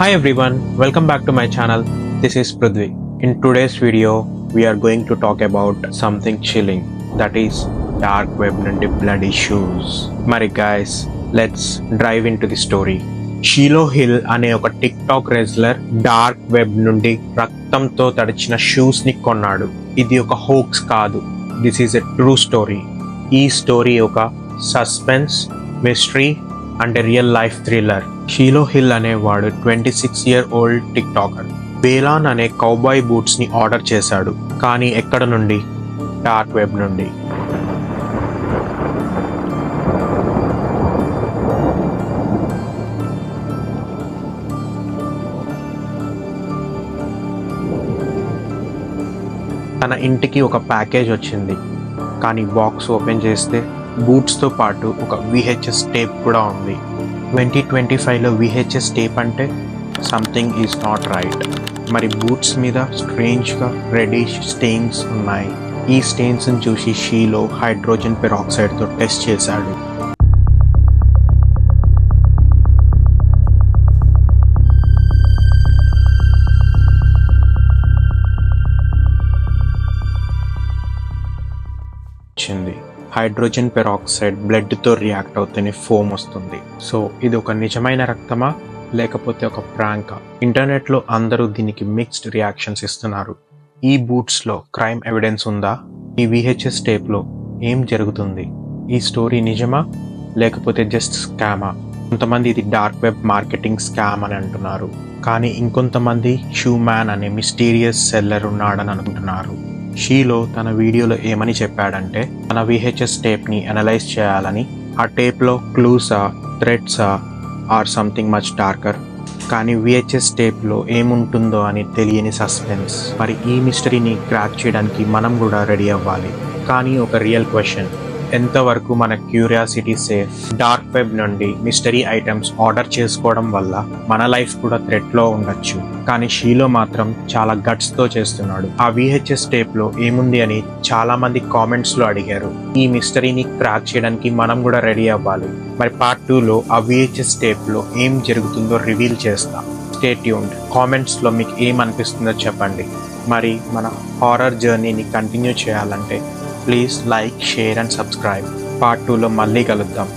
Hi everyone, welcome back to my channel. This is Prithvi. In today's video, we are going to talk about something chilling, that is dark web నుండి bloody shoes. మరి guys, let's dive into the story. Shiloh Hill అనే ఒక TikTok wrestler dark web నుండి రక్తంతో తడిచిన shoes ని కొన్నాడు. ఇది ఒక హోక్స్ కాదు, this is a true story. ఈ స్టోరీ ఒక suspense, mystery and real life thriller. Shiloh Hill అనేవాడు 26-year-old టిక్ టాకర్. బేలాన్ అనే కౌబాయ్ బూట్స్ ని ఆర్డర్ చేశాడు, కానీ ఎక్కడ నుండి? డార్క్ వెబ్ నుండి. తన ఇంటికి ఒక ప్యాకేజ్ వచ్చింది, కానీ బాక్స్ ఓపెన్ చేస్తే బూట్స్తో పాటు ఒక VHS టేప్ కూడా ఉంది. 2025లో VHS టేప్ అంటే సంథింగ్ ఈజ్ నాట్ రైట్. మరి బూట్స్ మీద స్ట్రేంజ్గా రెడిష్ స్టెయిన్స్ ఉన్నాయి. ఈ స్టెయిన్స్ని చూసి షీలో హైడ్రోజన్ పెరాక్సైడ్తో టెస్ట్ చేశాడు. హైడ్రోజన్ పెరాక్సైడ్ బ్లడ్తో రియాక్ట్ అవుతూనే ఫోమ్ వస్తుంది. సో ఇది ఒక నిజమైన రక్తమా లేకపోతే ఒక ప్రాంకా? ఇంటర్నెట్లో అందరూ దీనికి మిక్స్డ్ రియాక్షన్స్ ఇస్తున్నారు. ఈ బూట్స్లో క్రైమ్ ఎవిడెన్స్ ఉందా? ఈ VHS టేప్లో ఏం జరుగుతుంది? ఈ స్టోరీ నిజమా లేకపోతే జస్ట్ స్కామా? కొంతమంది ఇది డార్క్ వెబ్ మార్కెటింగ్ స్కామ్ అని అంటున్నారు, కానీ ఇంకొంతమంది షూ మ్యాన్ అనే మిస్టీరియస్ సెల్లర్ ఉన్నాడని అనుకుంటున్నారు. షీలో తన వీడియోలో ఏమని చెప్పాడంటే, తన VHS టేప్ని అనలైజ్ చేయాలని. ఆ టేప్లో క్లూసా, థ్రెడ్సా ఆర్ సంథింగ్ మచ్ డార్కర్. కానీ VHS టేప్లో ఏముంటుందో అని తెలియని సస్పెన్స్. మరి ఈ మిస్టరీని క్రాక్ చేయడానికి మనం కూడా రెడీ అవ్వాలి. కానీ ఒక రియల్ క్వశ్చన్, ఎంతవరకు మన క్యూరియాసిటీ సేఫ్? డార్క్ వెబ్ నుండి మిస్టరీ ఐటమ్స్ ఆర్డర్ చేసుకోవడం వల్ల మన లైఫ్ కూడా థ్రెట్లో ఉండొచ్చు, కానీ షీలో మాత్రం చాలా గట్స్తో చేస్తున్నాడు. ఆ VHS టేప్లో ఏముంది అని చాలా మంది కామెంట్స్లో అడిగారు. ఈ మిస్టరీని క్రాక్ చేయడానికి మనం కూడా రెడీ అవ్వాలి. మరి పార్ట్ 2లో ఆ VHS టేప్లో ఏం జరుగుతుందో రివీల్ చేస్తాం. Stay tuned. కామెంట్స్లో మీకు ఏమనిపిస్తుందో చెప్పండి. మరి మన హారర్ జర్నీని కంటిన్యూ చేయాలంటే please like, share and subscribe. Part 2లో మళ్ళీ కలుద్దాం.